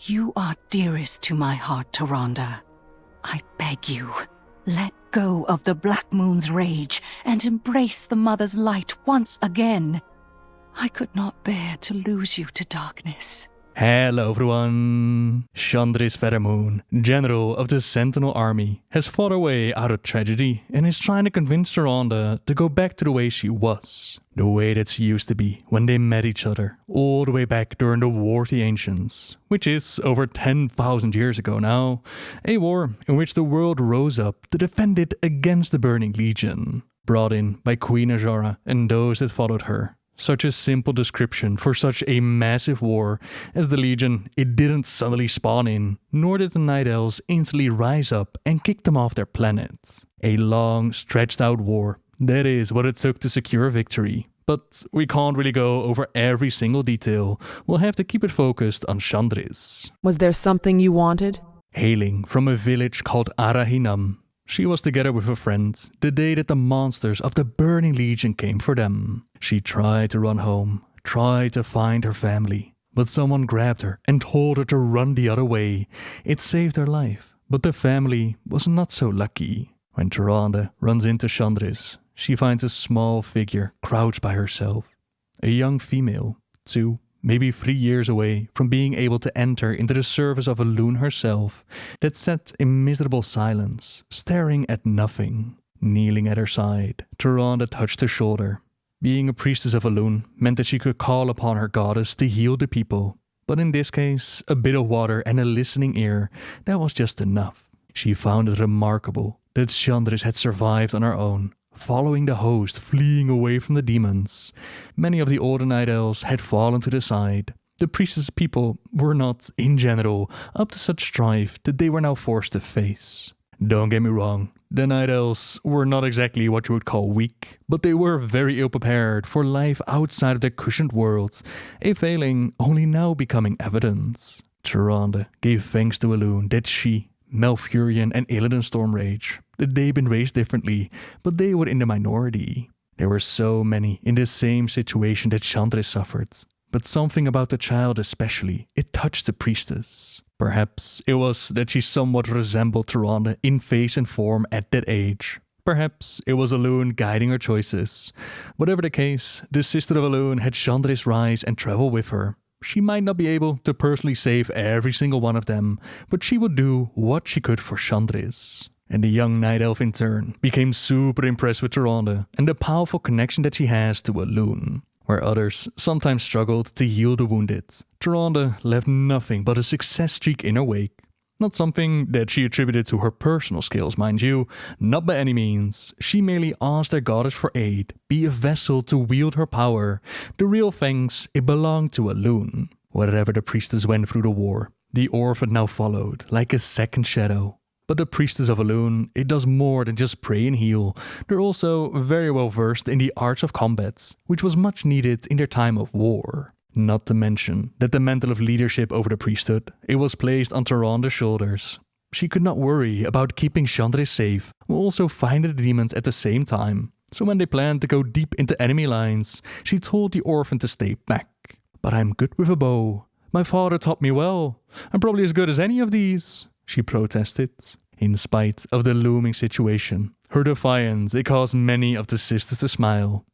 You are dearest to my heart, Tyrande. I beg you, let go of the Black Moon's rage and embrace the Mother's light once again. I could not bear to lose you to darkness. Hello everyone! Shandris Feathermoon, general of the Sentinel army, has fought her way out of tragedy and is trying to convince Tyrande to go back to the way she was. The way that she used to be when they met each other, all the way back during the War of the Ancients, which is over 10,000 years ago now. A war in which the world rose up to defend it against the Burning Legion, brought in by Queen Azora and those that followed her. Such a simple description for such a massive war as the Legion, it didn't suddenly spawn in, nor did the Night Elves instantly rise up and kick them off their planet. A long, stretched out war, that is what it took to secure victory. But we can't really go over every single detail, we'll have to keep it focused on Shandris. Was there something you wanted? Hailing from a village called Arahinam, she was together with a friend the day that the monsters of the Burning Legion came for them. She tried to run home, tried to find her family, but someone grabbed her and told her to run the other way. It saved her life, but the family was not so lucky. When Tyrande runs into Shandris, she finds a small figure crouched by herself. A young female, 2, maybe 3 years away from being able to enter into the service of Elune herself, that sat in miserable silence, staring at nothing. Kneeling at her side, Tyrande touched her shoulder. Being a priestess of Elune meant that she could call upon her goddess to heal the people, but in this case, a bit of water and a listening ear, that was just enough. She found it remarkable that Shandris had survived on her own, following the host fleeing away from the demons. Many of the older Night Elves had fallen to the side. The priestess people were not, in general, up to such strife that they were now forced to face. Don't get me wrong, the Night Elves were not exactly what you would call weak, but they were very ill-prepared for life outside of their cushioned worlds, a failing only now becoming evident. Tyrande gave thanks to Elune that she, Malfurion and Illidan Stormrage, that they'd been raised differently, but they were in the minority. There were so many in the same situation that Shandris suffered, but something about the child especially, it touched the priestess. Perhaps it was that she somewhat resembled Tyrande in face and form at that age. Perhaps it was Elune guiding her choices. Whatever the case, the sister of Elune had Shandris rise and travel with her. She might not be able to personally save every single one of them, but she would do what she could for Shandris. And the young Night Elf in turn became super impressed with Tyrande and the powerful connection that she has to Elune. Where others sometimes struggled to heal the wounded, Tyrande left nothing but a success streak in her wake. Not something that she attributed to her personal skills, mind you, not by any means. She merely asked her goddess for aid, be a vessel to wield her power. The real thanks, it belonged to Elune. Wherever the priestess went through the war, the orphan now followed like a second shadow. But the priestess of Elune, it does more than just pray and heal. They're also very well versed in the arts of combat, which was much needed in their time of war. Not to mention that the mantle of leadership over the priesthood, it was placed on Tyrande's shoulders. She could not worry about keeping Shandris safe, while also finding the demons at the same time. So when they planned to go deep into enemy lines, she told the orphan to stay back. But I'm good with a bow. My father taught me well. I'm probably as good as any of these, she protested. In spite of the looming situation, her defiance, it caused many of the sisters to smile.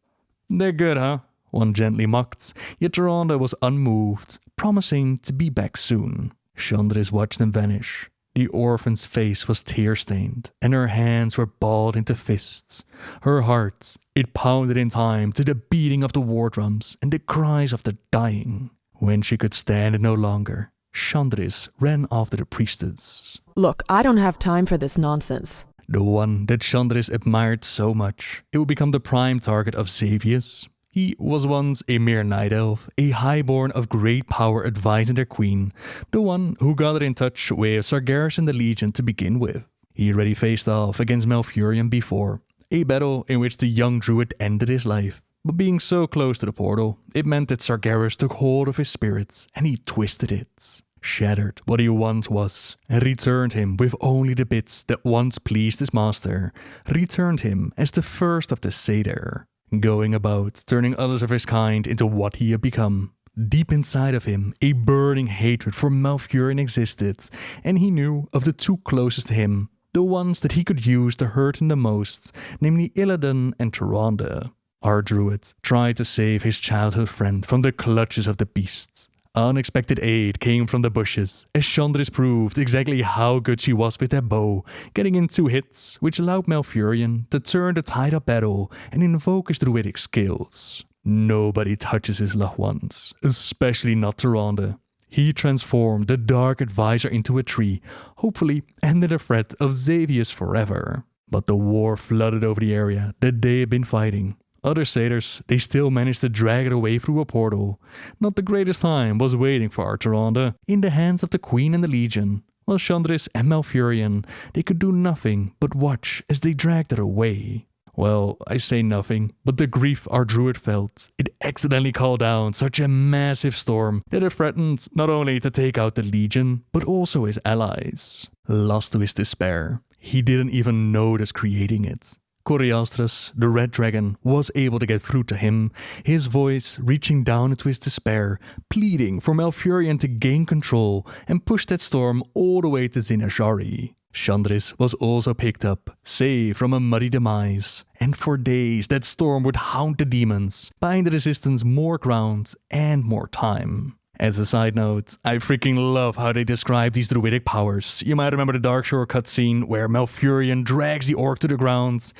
They're good, huh? One gently mocked, yet Tyrande was unmoved, promising to be back soon. Shandris watched them vanish. The orphan's face was tear-stained, and her hands were balled into fists. Her heart, it pounded in time to the beating of the war drums and the cries of the dying. When she could stand it no longer, Shandris ran after the priestess. Look, I don't have time for this nonsense. The one that Shandris admired so much, it would become the prime target of Xavius. He was once a mere night elf, a highborn of great power advising their queen, the one who got in touch with Sargeras and the Legion to begin with. He already faced off against Malfurion before, a battle in which the young druid ended his life. But being so close to the portal, it meant that Sargeras took hold of his spirits and he twisted it. Shattered what he once was, and returned him with only the bits that once pleased his master, returned him as the first of the Satyr, going about turning others of his kind into what he had become, deep inside of him, a burning hatred for Malfurion existed, and he knew of the two closest to him, the ones that he could use to hurt him the most, namely Illidan and Tyrande. Our druid tried to save his childhood friend from the clutches of the beasts. Unexpected aid came from the bushes, as Shandris proved exactly how good she was with that bow, getting in 2 hits, which allowed Malfurion to turn the tide of battle and invoke his druidic skills. Nobody touches his loved ones, especially not Tyrande. He transformed the Dark Advisor into a tree, hopefully ended the threat of Xavius forever. But the war flooded over the area that they had been fighting. Other satyrs, they still managed to drag it away through a portal. Not the greatest time was waiting for our Tyrande, in the hands of the Queen and the Legion. While Shandris and Malfurion, they could do nothing but watch as they dragged it away. Well, I say nothing, but the grief our druid felt. It accidentally called down such a massive storm that it threatened not only to take out the Legion, but also his allies. Lost to his despair, he didn't even notice creating it. Coriastras, the red dragon, was able to get through to him, his voice reaching down into his despair, pleading for Malfurion to gain control and push that storm all the way to Zinajari. Shandris was also picked up, saved from a muddy demise, and for days that storm would haunt the demons, buying the resistance more ground and more time. As a side note, I freaking love how they describe these druidic powers. You might remember the Darkshore cutscene where Malfurion drags the orc to the ground.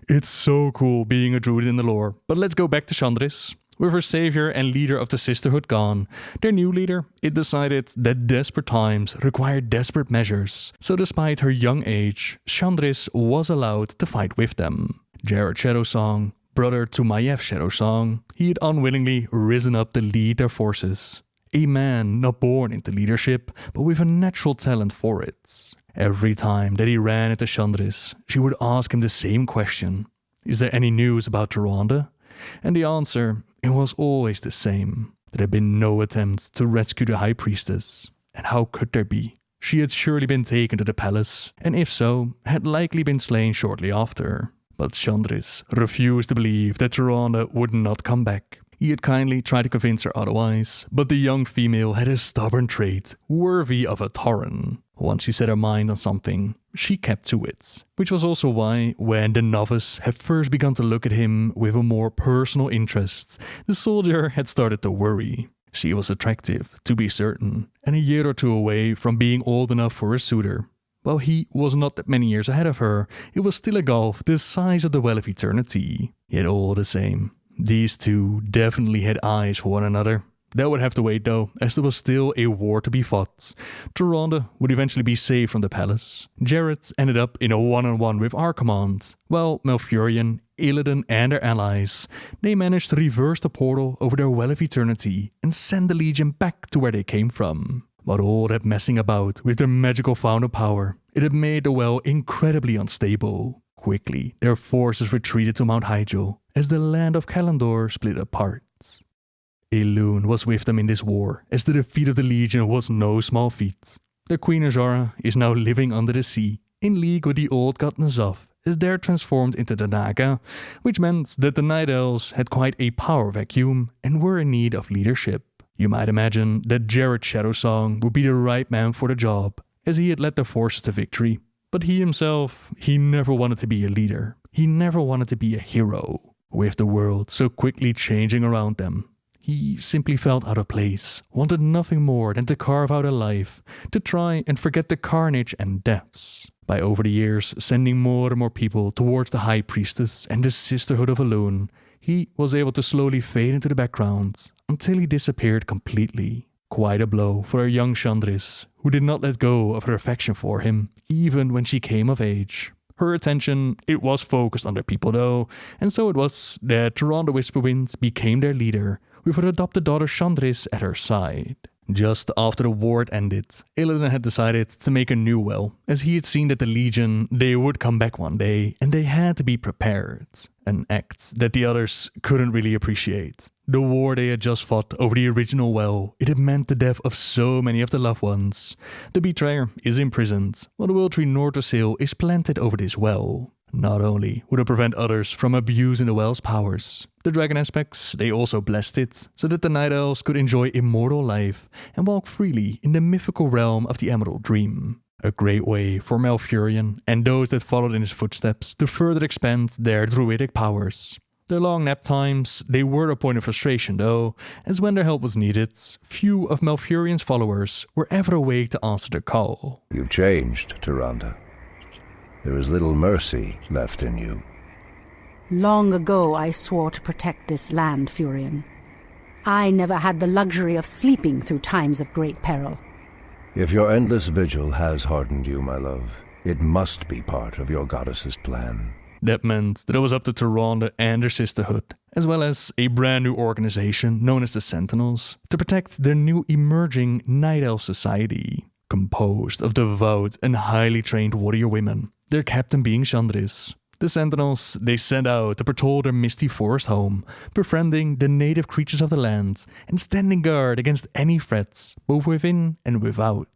It's so cool being a druid in the lore. But let's go back to Shandris. With her savior and leader of the Sisterhood gone, their new leader, it decided that desperate times required desperate measures. So despite her young age, Shandris was allowed to fight with them. Jared Shadowsong, brother to Maiev Shadowsong, he had unwillingly risen up to lead their forces. A man not born into leadership, but with a natural talent for it. Every time that he ran into Shandris, she would ask him the same question. Is there any news about Tyrande? And the answer, it was always the same. There had been no attempt to rescue the High Priestess. And how could there be? She had surely been taken to the palace, and if so, had likely been slain shortly after. But Shandris refused to believe that Tyrande would not come back. He had kindly tried to convince her otherwise, but the young female had a stubborn trait worthy of a Tauren. Once she set her mind on something, she kept to it. Which was also why, when the novice had first begun to look at him with a more personal interest, the soldier had started to worry. She was attractive, to be certain, and a year or 2 away from being old enough for a suitor. While he was not that many years ahead of her, it was still a gulf the size of the Well of Eternity. Yet all the same, these two definitely had eyes for one another. That would have to wait though, as there was still a war to be fought. Tyrande would eventually be saved from the palace. Jared ended up in a one-on-one with our command, while Malfurion, Illidan and their allies, they managed to reverse the portal over their Well of Eternity and send the Legion back to where they came from. But all that messing about with their magical fountain power, it had made the well incredibly unstable. Quickly, their forces retreated to Mount Hyjal as the land of Kalimdor split apart. Elune was with them in this war, as the defeat of the Legion was no small feat. Their Queen Azara is now living under the sea, in league with the old god N'Zoth, as they're transformed into the Naga, which meant that the Night Elves had quite a power vacuum and were in need of leadership. You might imagine that Jared Shadowsong would be the right man for the job, as he had led the forces to victory. But he himself, he never wanted to be a leader. He never wanted to be a hero. With the world so quickly changing around them, he simply felt out of place, wanted nothing more than to carve out a life, to try and forget the carnage and deaths. By over the years sending more and more people towards the High Priestess and the Sisterhood of Elune, he was able to slowly fade into the background until he disappeared completely. Quite a blow for a young Shandris, who did not let go of her affection for him, even when she came of age. Her attention, it was focused on their people though, and so it was that Tyrande Whisperwind became their leader, with her adopted daughter Shandris at her side. Just after the war had ended, Illidan had decided to make a new well, as he had seen that the Legion, they would come back one day, and they had to be prepared. An act that the others couldn't really appreciate. The war they had just fought over the original well, it had meant the death of so many of the loved ones. The betrayer is imprisoned, while the World Tree Nordrassil is planted over this well. Not only would it prevent others from abusing the well's powers, the dragon aspects, they also blessed it, so that the Night Elves could enjoy immortal life and walk freely in the mythical realm of the Emerald Dream. A great way for Malfurion and those that followed in his footsteps to further expand their druidic powers. Their long nap times, they were a point of frustration though, as when their help was needed, few of Malfurion's followers were ever awake to answer the call. You've changed, Tyrande. There is little mercy left in you. Long ago I swore to protect this land, Furion. I never had the luxury of sleeping through times of great peril. If your endless vigil has hardened you, my love, it must be part of your goddess's plan. That meant that it was up to Tyrande and her sisterhood, as well as a brand new organization known as the Sentinels, to protect their new emerging Night Elf society, composed of devout and highly trained warrior women, their captain being Shandris. The Sentinels, they set out to patrol their misty forest home, befriending the native creatures of the land and standing guard against any threats, both within and without.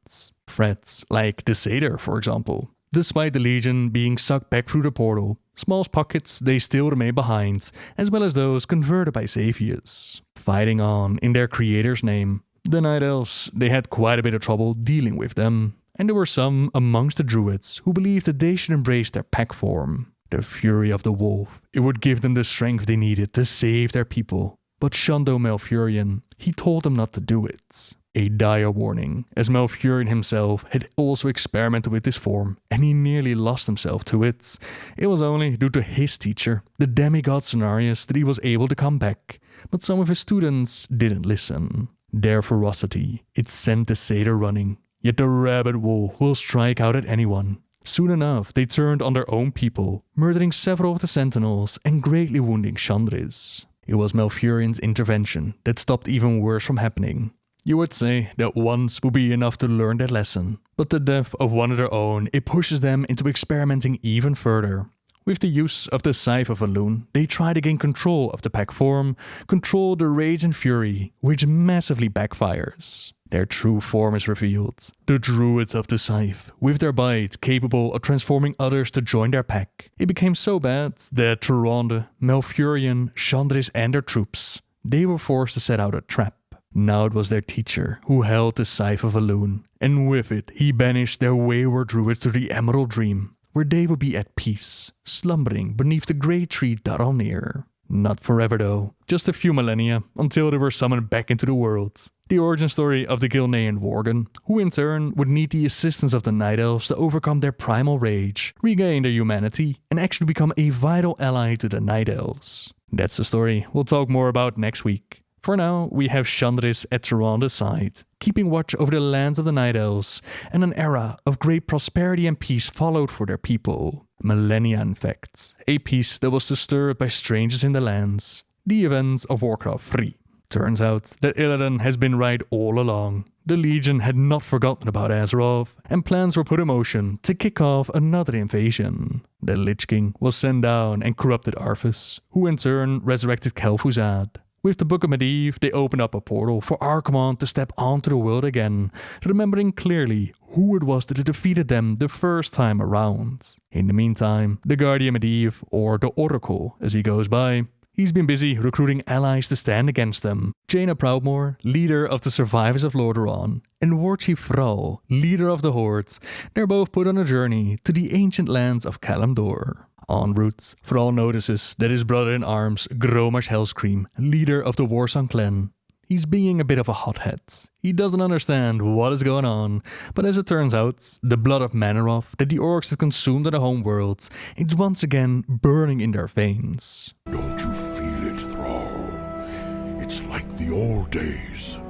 Threats like the Satyr, for example. Despite the Legion being sucked back through the portal, small pockets they still remain behind, as well as those converted by Xavius. Fighting on in their creator's name, the Night Elves, they had quite a bit of trouble dealing with them, and there were some amongst the Druids who believed that they should embrace their pack form. The fury of the wolf, it would give them the strength they needed to save their people. But Shondo Malfurion, he told them not to do it. A dire warning, as Malfurion himself had also experimented with this form, and he nearly lost himself to it. It was only due to his teacher, the demigod Cenarius, that he was able to come back, but some of his students didn't listen. Their ferocity, it sent the satyr running, yet the rabid wolf will strike out at anyone. Soon enough, they turned on their own people, murdering several of the Sentinels and greatly wounding Shandris. It was Malfurion's intervention that stopped even worse from happening. You would say that once would be enough to learn that lesson, but the death of one of their own, it pushes them into experimenting even further. With the use of the Scythe of Elune, they try to gain control of the pack form, control the rage and fury, which massively backfires. Their true form is revealed. The Druids of the Scythe, with their bite capable of transforming others to join their pack. It became so bad that Tyrande, Malfurion, Shandris and their troops, they were forced to set out a trap. Now it was their teacher who held the Scythe of Elune, and with it he banished their wayward Druids to the Emerald Dream, where they would be at peace, slumbering beneath the great tree Daronir. Not forever though, just a few millennia, until they were summoned back into the world. The origin story of the Gilnean Worgen, who in turn would need the assistance of the Night Elves to overcome their primal rage, regain their humanity, and actually become a vital ally to the Night Elves. That's the story we'll talk more about next week. For now, we have Shandris at Tyrande's side, keeping watch over the lands of the Night Elves, and an era of great prosperity and peace followed for their people. Millennia in fact, a peace that was disturbed by strangers in the lands. The events of Warcraft 3. Turns out that Illidan has been right all along. The Legion had not forgotten about Azeroth, and plans were put in motion to kick off another invasion. The Lich King was sent down and corrupted Arthas, who in turn resurrected Kel'Thuzad. With the Book of Medivh, they opened up a portal for Archimonde to step onto the world again, remembering clearly who it was that had defeated them the first time around. In the meantime, the Guardian Medivh, or the Oracle as he goes by, he's been busy recruiting allies to stand against them. Jaina Proudmoore, leader of the survivors of Lordaeron, and Warchief Thrall, leader of the Hordes, they're both put on a journey to the ancient lands of Kalimdor. En route, Thrall notices that his brother-in-arms, Gromash Hellscream, leader of the Warsong clan, he's being a bit of a hothead. He doesn't understand what is going on, but as it turns out, the blood of Manoroth that the orcs had consumed in the homeworld is once again burning in their veins. Don't you feel it, Thrall? It's like the old days,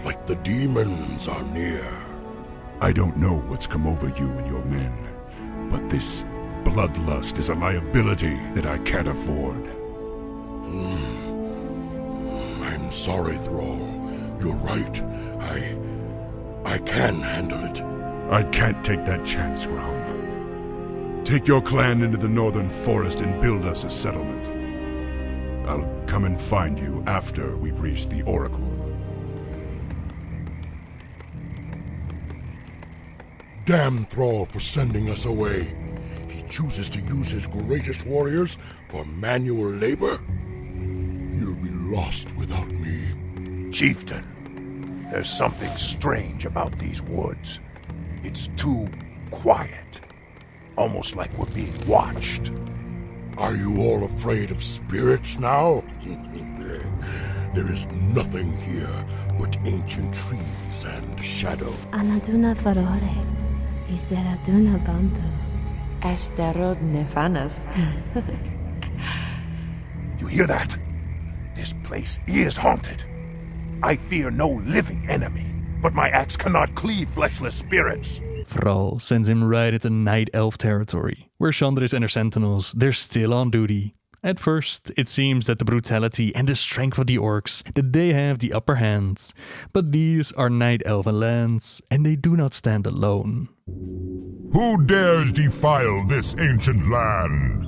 like the demons are near. I don't know what's come over you and your men, but this bloodlust is a liability that I can't afford. I'm sorry, Thrall. You're right. I can handle it. I can't take that chance, Grom. Take your clan into the northern forest and build us a settlement. I'll come and find you after we've reached the Oracle. Damn Thrall for sending us away. He chooses to use his greatest warriors for manual labor, you'll be lost without me. Chieftain, there's something strange about these woods. It's too quiet. Almost like we're being watched. Are you all afraid of spirits now? There is nothing here but ancient trees and shadow. Anaduna farore, iseraduna bandos. Ashtarod nefanas. You hear that? This place is haunted. I fear no living enemy, but my axe cannot cleave fleshless spirits. Thrall sends him right into Night Elf territory, where Shandris and her Sentinels, they're still on duty. At first, it seems that the brutality and the strength of the orcs, that they have the upper hand. But these are Night Elven lands, and they do not stand alone. Who dares defile this ancient land?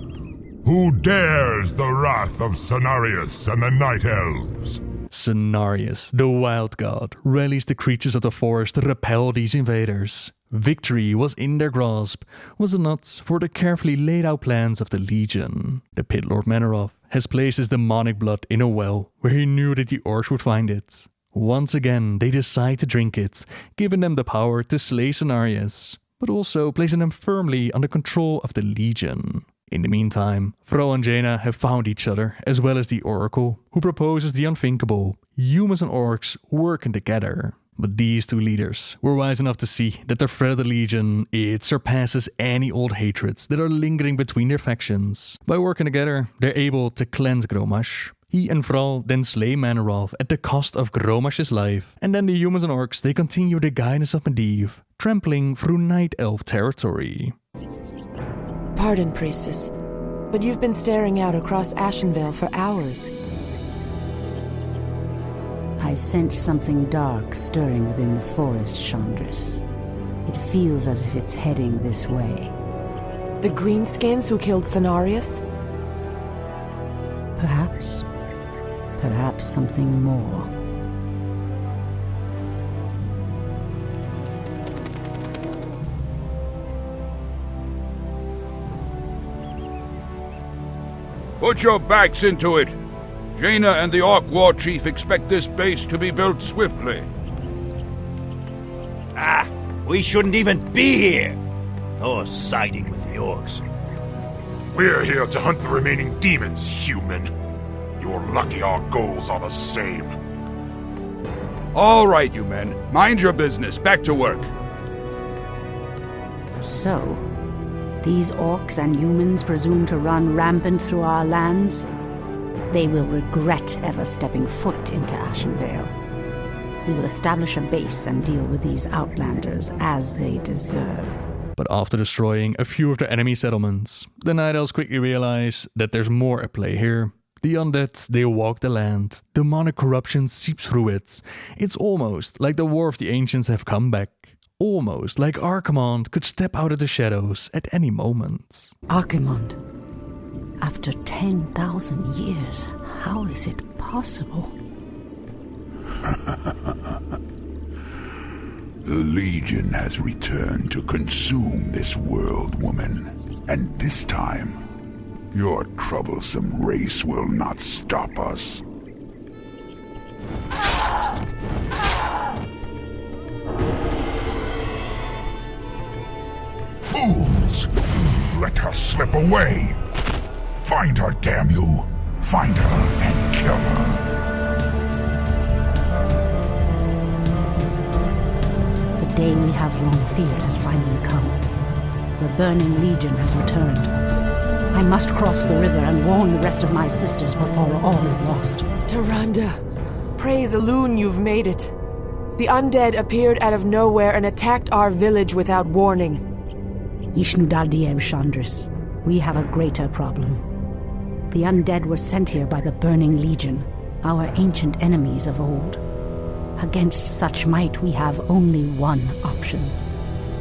Who dares the wrath of Cenarius and the Night Elves? Cenarius, the wild god, rallies the creatures of the forest to repel these invaders. Victory was in their grasp, was it not, for the carefully laid out plans of the Legion. The Pit Lord Manoroth has placed his demonic blood in a well, where he knew that the orcs would find it. Once again, they decide to drink it, giving them the power to slay Cenarius, but also placing them firmly under control of the Legion. In the meantime, Thrall and Jaina have found each other, as well as the Oracle, who proposes the unthinkable, humans and orcs working together. But these two leaders were wise enough to see that the threat of the Legion, it surpasses any old hatreds that are lingering between their factions. By working together, they're able to cleanse Gromash. He and Thrall then slay Manoroth at the cost of Gromash's life, and then the humans and orcs, they continue the guidance of Medivh, trampling through Night Elf territory. Pardon, priestess, but you've been staring out across Ashenvale for hours. I sense something dark stirring within the forest, Shandris. It feels as if it's heading this way. The greenskins who killed Cenarius? Perhaps. Perhaps something more. Put your backs into it. Jaina and the Orc War Chief expect this base to be built swiftly. We shouldn't even be here. Or siding with the orcs. We're here to hunt the remaining demons, human. You're lucky our goals are the same. All right, you men. Mind your business. Back to work. So, these orcs and humans presume to run rampant through our lands? They will regret ever stepping foot into Ashenvale. We will establish a base and deal with these outlanders as they deserve. But after destroying a few of their enemy settlements, the Night Elves quickly realize that there's more at play here. The undead, they walk the land. Demonic corruption seeps through it. It's almost like the War of the Ancients have come back. Almost like Archimonde could step out of the shadows at any moment. Archimonde? After 10,000 years, how is it possible? The Legion has returned to consume this world, woman. And this time, your troublesome race will not stop us. Fools! Let her slip away! Find her, damn you! Find her and kill her! The day we have long feared has finally come. The Burning Legion has returned. I must cross the river and warn the rest of my sisters before all is lost. Tyrande, praise Elune you've made it. The undead appeared out of nowhere and attacked our village without warning. Ishnudaldiem, Shandris. We have a greater problem. The undead were sent here by the Burning Legion, our ancient enemies of old. Against such might, we have only one option.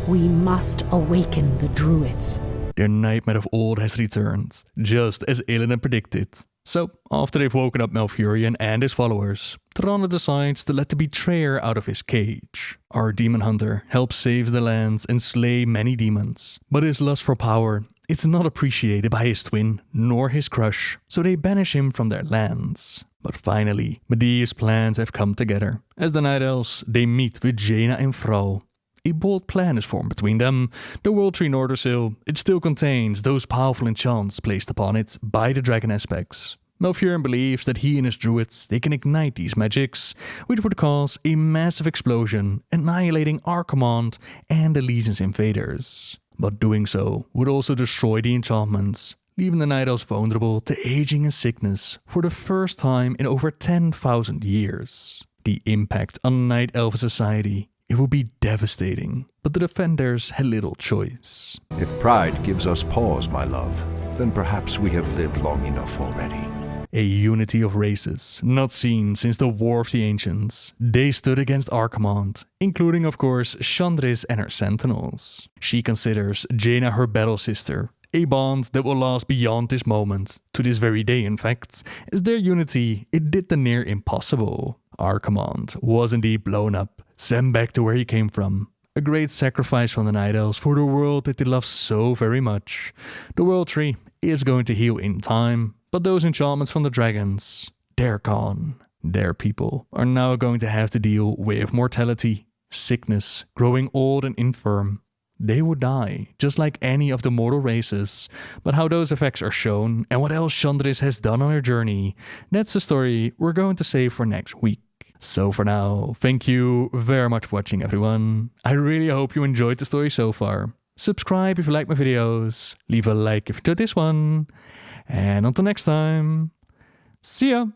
We must awaken the druids. Their nightmare of old has returned, just as Illidan had predicted. So, after they've woken up Malfurion and his followers, Tyrande decides to let the betrayer out of his cage. Our demon hunter helps save the lands and slay many demons, but his lust for power, It's not appreciated by his twin nor his crush, so they banish him from their lands. But finally, Medea's plans have come together. As the Night Elves, they meet with Jaina and Vrou. A bold plan is formed between them. The World Tree Nordersil, it still contains those powerful enchants placed upon it by the dragon aspects. Malfurion believes that he and his druids, they can ignite these magics, which would cause a massive explosion, annihilating Archimonde and the Legion's invaders. But doing so would also destroy the enchantments, leaving the Night Elves vulnerable to aging and sickness for the first time in over 10,000 years. The impact on Night Elf society, it would be devastating, but the defenders had little choice. If pride gives us pause, my love, then perhaps we have lived long enough already. A unity of races, not seen since the War of the Ancients. They stood against Archimonde, including of course Shandris and her Sentinels. She considers Jaina her battle sister, a bond that will last beyond this moment, to this very day in fact, as their unity, it did the near impossible. Archimonde was indeed blown up, sent back to where he came from. A great sacrifice from the Night Elves for the world that they love so very much. The World Tree is going to heal in time, but those enchantments from the dragons, they're gone. Their people are now going to have to deal with mortality, sickness, growing old and infirm. They would die, just like any of the mortal races, but how those effects are shown and what else Shandris has done on her journey, that's a story we're going to save for next week. So for now, thank you very much for watching everyone. I really hope you enjoyed the story so far. Subscribe if you like my videos, leave a like if you enjoyed this one, and until next time, see ya!